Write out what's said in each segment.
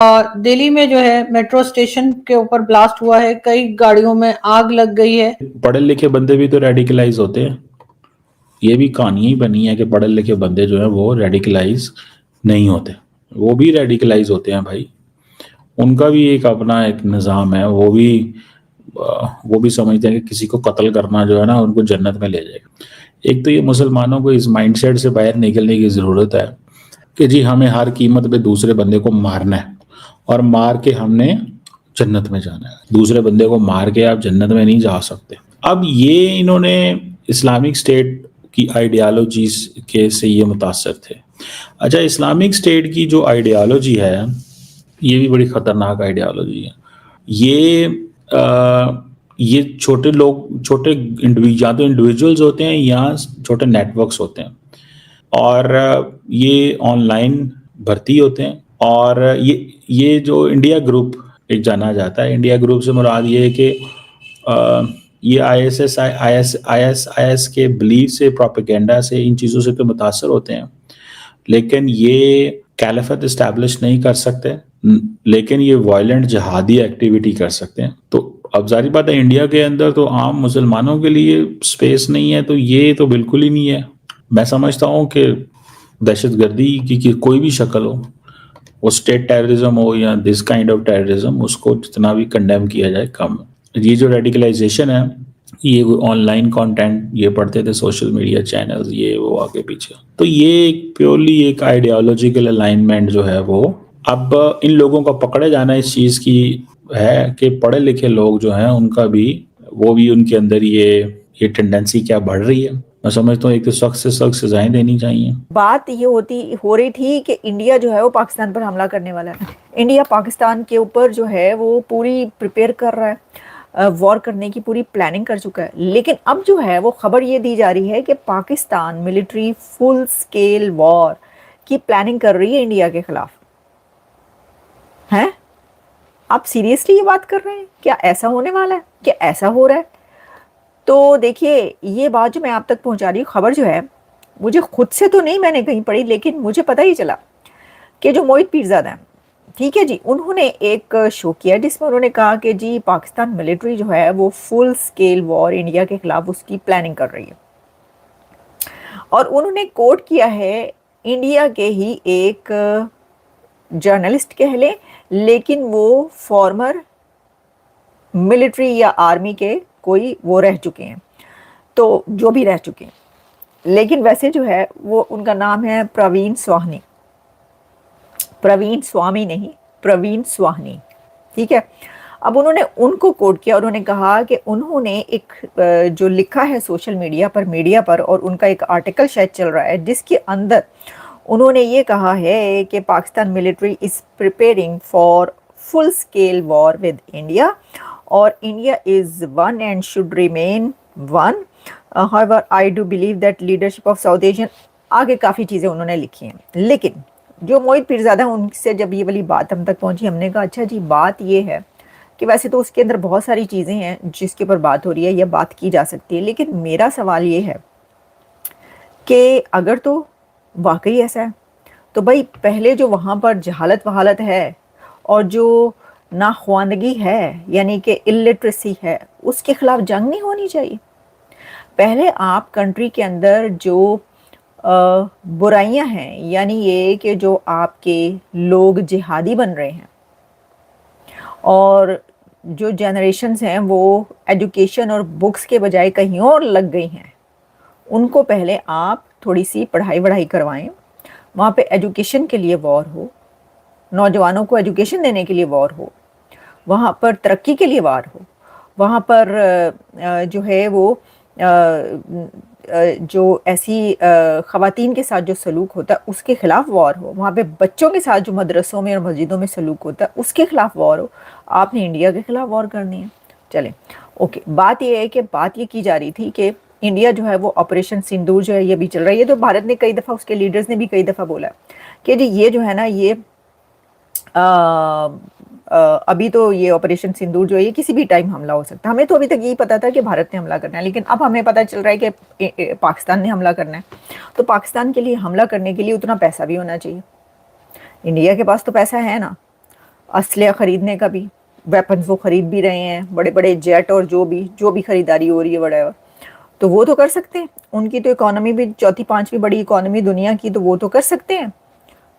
दिल्ली में जो है मेट्रो स्टेशन के ऊपर ब्लास्ट हुआ है, कई गाड़ियों में आग लग गई है। पढ़े लिखे बंदे भी तो रेडिकलाइज होते हैं। ये भी कहानी ही बनी है कि पढ़े लिखे बंदे जो है वो रेडिकलाइज नहीं होते, वो भी रेडिकलाइज होते हैं भाई। उनका भी एक अपना एक निज़ाम है, वो भी समझते हैं कि किसी को कत्ल करना जो है ना उनको जन्नत में ले जाएगा। एक तो ये मुसलमानों को इस माइंडसेट से बाहर निकलने की ज़रूरत है कि जी हमें हर कीमत पे दूसरे बंदे को मारना है और मार के हमने जन्नत में जाना है। दूसरे बंदे को मार के आप जन्नत में नहीं जा सकते। अब ये इन्होंने इस्लामिक स्टेट की आइडियालॉजीज के से ये मुतासर थे। अच्छा, इस्लामिक स्टेट की जो आइडियालॉजी है ये भी बड़ी ख़तरनाक आइडियालॉजी है। ये छोटे लोग, छोटे या तो इंडिविजुअल्स होते हैं या छोटे नेटवर्क्स होते हैं, और ये ऑनलाइन भर्ती होते हैं। और ये जो इंडिया ग्रुप एक जाना जाता है, इंडिया ग्रुप से मुराद ये है कि ये IS के बिलीफ से, प्रोपेगेंडा से, इन चीज़ों से तो मुतासर होते हैं, लेकिन ये कैलिफत इस्टेब्लिश नहीं कर सकते, लेकिन ये वायलेंट जहादी एक्टिविटी कर सकते हैं। तो अब जारी बात है, इंडिया के अंदर तो आम मुसलमानों के लिए स्पेस नहीं है, तो ये तो बिल्कुल ही नहीं है। मैं समझता हूँ कि दहशतगर्दी की कोई भी शक्ल हो, वो स्टेट टेररिज्म हो या दिस काइंड ऑफ टेररिज्म, उसको जितना भी कंडेम किया जाए कम है। ये जो रेडिकलाइजेशन है, ये ऑनलाइन कंटेंट ये पढ़ते थे, सोशल मीडिया चैनल्स, ये वो आगे पीछे, तो ये प्योरली एक आइडियोलॉजिकल अलाइनमेंट जो है वो अब इन लोगों का पकड़े जाना इस चीज़ की है कि पढ़े लिखे लोग जो हैं उनका भी, वो भी उनके अंदर ये टेंडेंसी क्या बढ़ रही है। मैं समझता हूँ एक तो सख्त से सख्त सजाएं देनी चाहिए। बात ये हो रही थी कि इंडिया जो है वो पाकिस्तान पर हमला करने वाला है। इंडिया पाकिस्तान के ऊपर जो है वो पूरी प्रिपेयर कर रहा है, वॉर करने की पूरी प्लानिंग कर चुका है। लेकिन अब जो है वो खबर ये दी जा रही है कि Pakistan military full scale war की प्लानिंग कर रही है इंडिया के खिलाफ। हैं? आप सीरियसली ये बात कर रहे हैं? क्या ऐसा होने वाला है? क्या ऐसा हो रहा है? तो देखिए, ये बात जो मैं आप तक पहुंचा रही हूँ, खबर जो है मुझे खुद से तो नहीं मैंने कहीं पढ़ी, लेकिन मुझे पता ही चला कि जो मोहित पीरजादा हैं, ठीक है जी, उन्होंने एक शो किया जिसमें उन्होंने कहा कि जी पाकिस्तान मिलिट्री जो है वो फुल स्केल वॉर इंडिया के खिलाफ उसकी प्लानिंग कर रही है। और उन्होंने कोट किया है इंडिया के ही एक जर्नलिस्ट कह लें, लेकिन वो फॉर्मर मिलिट्री या आर्मी के कोई वो रह चुके हैं, तो जो भी रह चुके हैं, लेकिन वैसे जो है वो उनका नाम है प्रवीण स्वाहनी, प्रवीण स्वामी नहीं, प्रवीण स्वाहनी, ठीक है। अब उन्होंने उनको कोट किया, उन्होंने कहा कि उन्होंने एक जो लिखा है सोशल मीडिया पर और उनका एक आर्टिकल शायद चल रहा है जिसके अंदर उन्होंने ये कहा है कि Pakistan military is preparing for full scale war with India और India is one and should remain one. However, I do believe that leadership of South Asian, आगे काफ़ी चीज़ें उन्होंने लिखी हैं। लेकिन जो मोहित पीरजादा हैं उनसे जब ये वाली बात हम तक पहुंची, हमने कहा अच्छा जी, बात ये है कि वैसे तो उसके अंदर बहुत सारी चीज़ें हैं जिसके ऊपर बात हो रही है या बात की जा सकती है, लेकिन मेरा सवाल ये है कि अगर तो वाकई ऐसा है तो भाई पहले जो वहाँ पर जहालत वहालत है और जो नाख्वानदगी है यानी कि इलिटरेसी है, उसके खिलाफ जंग नहीं होनी चाहिए। पहले आप कंट्री के अंदर जो बुराइयां हैं, यानी ये कि जो आपके लोग जिहादी बन रहे हैं और जो जनरेशन्स हैं वो एजुकेशन और बुक्स के बजाय कहीं और लग गई हैं, उनको पहले आप थोड़ी सी पढ़ाई वढ़ाई करवाएं, वहाँ पे एजुकेशन के लिए वॉर हो, नौजवानों को एजुकेशन देने के लिए वॉर हो, वहाँ पर तरक्की के लिए वॉर हो, वहाँ पर जो है वो जो ऐसी ख़वातीन के साथ जो सलूक होता है उसके ख़िलाफ़ वॉर हो, वहाँ पे बच्चों के साथ जो मदरसों में और मस्जिदों में सलूक होता है उसके ख़िलाफ़ वॉर हो। आपने इंडिया के ख़िलाफ़ वॉर करनी है। चलें, ओके, बात ये है कि बात ये की जा रही थी कि इंडिया जो है वो ऑपरेशन सिंदूर जो है ये भी चल रही है। तो भारत ने कई दफ़ा, उसके लीडर्स ने भी कई दफ़ा बोला कि जी ये जो है ना ये अभी तो ये ऑपरेशन सिंदूर जो है ये किसी भी टाइम हमला हो सकता है। हमें तो अभी तक यही पता था कि भारत ने हमला करना है, लेकिन अब हमें पता चल रहा है कि पाकिस्तान ने हमला करना है। तो पाकिस्तान के लिए हमला करने के लिए उतना पैसा भी होना चाहिए। इंडिया के पास तो पैसा है ना, असलहा खरीदने का भी, वेपन्स वो खरीद भी रहे हैं, बड़े-बड़े जेट और जो भी खरीदारी हो रही है व्हाटएवर, तो वो तो कर सकते हैं। उनकी तो इकोनॉमी भी चौथी पांचवी बड़ी इकोनॉमी दुनिया की, तो वो तो कर सकते हैं।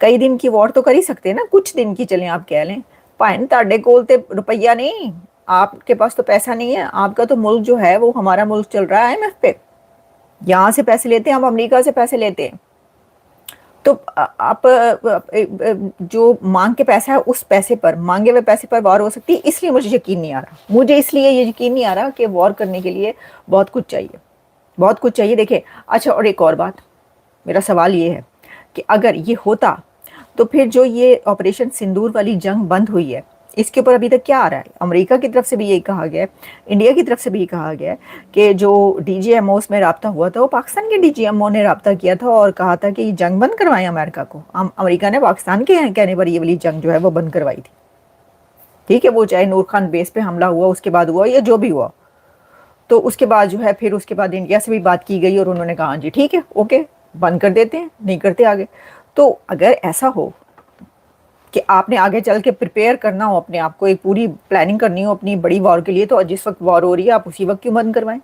कई दिन की वॉर तो कर ही सकते हैं ना, कुछ दिन की चलें आप कह लें। भाई ताड़े कोल ते रुपया नहीं, आपके पास तो पैसा नहीं है, आपका तो मुल्क जो है वो हमारा मुल्क चल रहा है IMF पे, यहाँ से पैसे लेते हैं, हम अमेरिका से पैसे लेते हैं। तो आप जो मांग के पैसा है उस पैसे पर, मांगे हुए पैसे पर वॉर हो सकती है, इसलिए मुझे यकीन नहीं आ रहा। मुझे इसलिए ये यकीन नहीं आ रहा कि वॉर करने के लिए बहुत कुछ चाहिए, बहुत कुछ चाहिए। देखिए, अच्छा और एक और बात, मेरा सवाल ये है कि अगर ये होता तो फिर जो ये ऑपरेशन सिंदूर वाली जंग बंद हुई है, इसके ऊपर अभी तक क्या आ रहा है? अमेरिका की तरफ से भी यही कहा गया है, इंडिया की तरफ से भी यही कहा गया है कि जो डीजीएमओस में राब्ता हुआ था वो पाकिस्तान के डीजीएमओ ने राब्ता किया था और कहा था कि ये जंग बंद करवाएं अमेरिका को। अमेरिका ने पाकिस्तान के कहने पर ये वाली जंग जो है वो बंद करवाई थी। ठीक है, वो चाहे नूर खान बेस पे हमला हुआ उसके बाद हुआ या जो भी हुआ, तो उसके बाद जो है फिर उसके बाद इंडिया से भी बात की गई और उन्होंने कहा जी ठीक है, ओके, बंद कर देते हैं, नहीं करते आगे। तो अगर ऐसा हो कि आपने आगे चल के प्रिपेयर करना हो अपने आप को, एक पूरी प्लानिंग करनी हो अपनी बड़ी वॉर के लिए, तो जिस वक्त वॉर हो रही है आप उसी वक्त क्यों बंद करवाएं?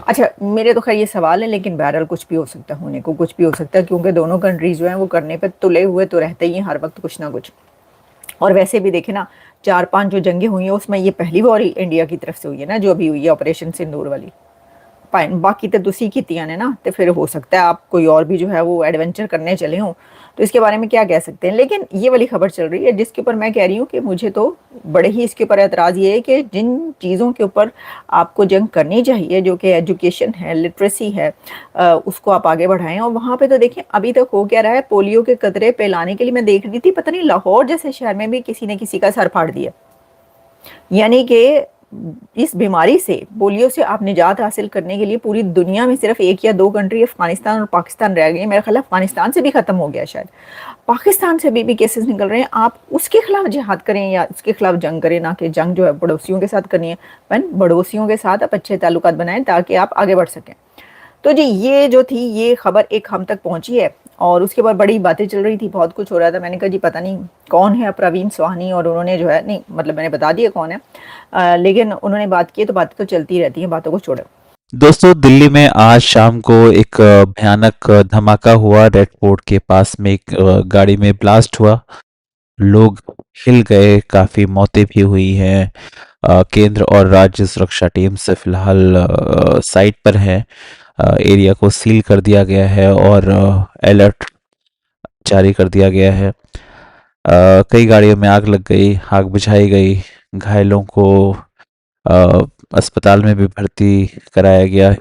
अच्छा, मेरे तो खैर ये सवाल है, लेकिन बहरहाल कुछ भी हो सकता है, होने को कुछ भी हो सकता है, क्योंकि दोनों कंट्रीज जो हैं वो करने पे तुले हुए तो रहते ही हैं हर वक्त कुछ ना कुछ। और वैसे भी देखे ना, 4-5 जो जंगें हुई हैं उसमें ये पहली वॉर इंडिया की तरफ से हुई है ना, जो अभी हुई है ऑपरेशन सिंदूर वाली। बाकी तो दूसरी कीतियां ने ना, तो फिर हो सकता है आप कोई और भी जो है वो एडवेंचर करने चले हों, तो इसके बारे में क्या कह सकते हैं। लेकिन ये वाली खबर चल रही है जिसके ऊपर मैं कह रही हूँ कि मुझे तो बड़े ही इसके ऊपर एतराज़ ये है कि जिन चीज़ों के ऊपर आपको जंग करनी चाहिए, जो कि एजुकेशन है, लिटरेसी है, उसको आप आगे बढ़ाएं। और वहाँ पे तो देखें अभी तक हो क्या रहा है, पोलियो के कतरे पिलाने के लिए मैं देख रही थी, पता नहीं लाहौर जैसे शहर में भी किसी ने किसी का सर फाड़ दिया। यानी कि इस बीमारी से, पोलियो से आप निजात हासिल करने के लिए पूरी दुनिया में सिर्फ 1 या 2 कंट्री अफगानिस्तान और पाकिस्तान रह गए हैं। मेरा ख्याल है अफगानिस्तान से भी खत्म हो गया शायद, पाकिस्तान से भी केसेस निकल रहे हैं। आप उसके खिलाफ जिहाद करें या उसके खिलाफ जंग करें, ना कि जंग जो है पड़ोसियों के साथ करनी है। पड़ोसियों के साथ आप अच्छे ताल्लुकात बनाएं ताकि आप आगे बढ़ सकें। तो जी ये जो थी ये खबर एक हम तक पहुंची है और उसके बाद बड़ी बातें चल रही थी, बहुत कुछ हो रहा था। मैंने कहा जी पता नहीं कौन है प्रवीण स्वाहनी, और उन्होंने जो है, नहीं मतलब मैंने बता दिया कौन है, लेकिन उन्होंने बात की, तो बातें तो चलती रहती हैं, बातों को छोड़ो। दोस्तों, दिल्ली में आज शाम को एक भयानक धमाका हुआ। रेड फोर्ट के पास में एक गाड़ी में ब्लास्ट हुआ, लोग हिल गए, काफी मौतें भी हुई हैं। केंद्र और राज्य सुरक्षा टीम से फिलहाल साइट पर है। एरिया को सील कर दिया गया है और अलर्ट जारी कर दिया गया है। कई गाड़ियों में आग लग गई, आग बुझाई गई, घायलों को अ, अस्पताल में भी भर्ती कराया गया।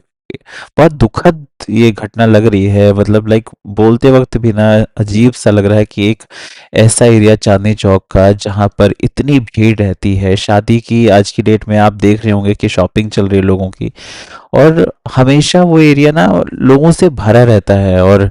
बहुत दुखद ये घटना लग रही है, मतलब लाइक बोलते वक्त भी ना अजीब सा लग रहा है कि एक ऐसा एरिया चांदनी चौक का जहाँ पर इतनी भीड़ रहती है। शादी की आज की डेट में आप देख रहे होंगे कि शॉपिंग चल रही है लोगों की, और हमेशा वो एरिया ना लोगों से भरा रहता है। और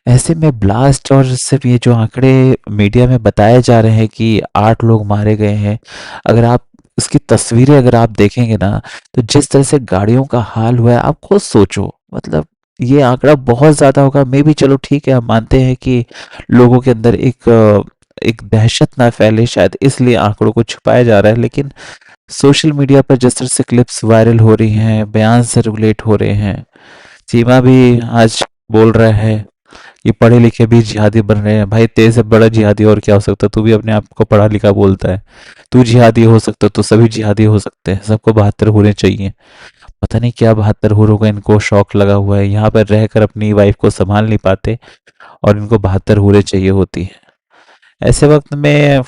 ऐसे में ब्लास्ट, और सिर्फ ये जो आंकड़े मीडिया में बताए जा रहे हैं कि 8 लोग मारे गए हैं, अगर आप इसकी तस्वीरें अगर आप देखेंगे ना, तो जिस तरह से गाड़ियों का हाल हुआ है, आप खुद सोचो, मतलब ये आंकड़ा बहुत ज्यादा होगा। मे भी चलो ठीक है, हम मानते हैं कि लोगों के अंदर एक दहशत ना फैले, शायद इसलिए आंकड़ों को छुपाया जा रहा है। लेकिन सोशल मीडिया पर जिस तरह से क्लिप्स वायरल हो रही हैं, बयान से रिलेट हो रहे हैं, चीमा भी आज बोल रहा है कि पढ़े लिखे भी जिहादी बन रहे हैं। भाई तेरे से बड़ा जिहादी और क्या हो सकता है? तू भी अपने आप को पढ़ा लिखा बोलता है, तू जिहादी हो सकता, तो सभी जिहादी हो सकते हैं। सबको 72 होने चाहिए। पता नहीं क्या 72 हुरों का इनको शौक लगा हुआ है, यहाँ पर रहकर अपनी वाइफ को संभाल नहीं पाते और इनको 72 हुरें चाहिए होती है। ऐसे वक्त में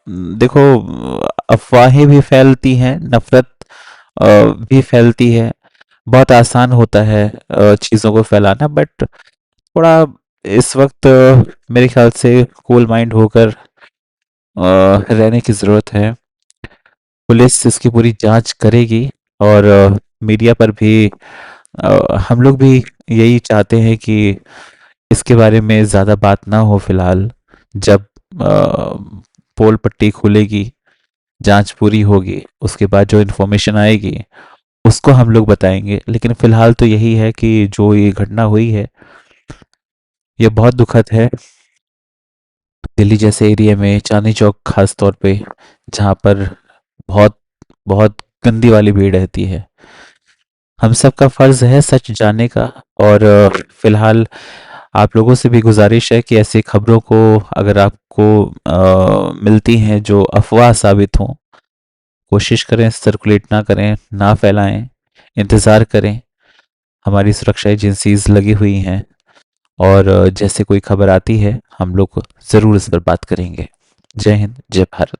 देखो, अफवाहें भी फैलती हैं, नफरत भी फैलती है। बहुत आसान होता है चीज़ों को फैलाना, बट थोड़ा इस वक्त मेरे ख्याल से कूल माइंड होकर रहने की ज़रूरत है। पुलिस इसकी पूरी जांच करेगी और मीडिया पर भी हम लोग भी यही चाहते हैं कि इसके बारे में ज़्यादा बात ना हो फिलहाल। जब पोल पट्टी खुलेगी, जांच पूरी होगी, उसके बाद जो इन्फॉर्मेशन आएगी उसको हम लोग बताएंगे। लेकिन फिलहाल तो यही है कि जो ये घटना हुई है ये बहुत दुखद है। दिल्ली जैसे एरिया में चांदनी चौक खास तौर पे, जहाँ पर बहुत बहुत गंदी वाली भीड़ रहती है। हम सबका फर्ज है सच जानने का। और फिलहाल आप लोगों से भी गुजारिश है कि ऐसी खबरों को अगर आपको मिलती हैं जो अफवाह साबित हों, कोशिश करें सर्कुलेट ना करें, ना फैलाएं, इंतज़ार करें। हमारी सुरक्षा एजेंसीज लगी हुई हैं और जैसे कोई खबर आती है हम लोग ज़रूर इस पर बात करेंगे। जय हिंद, जय भारत।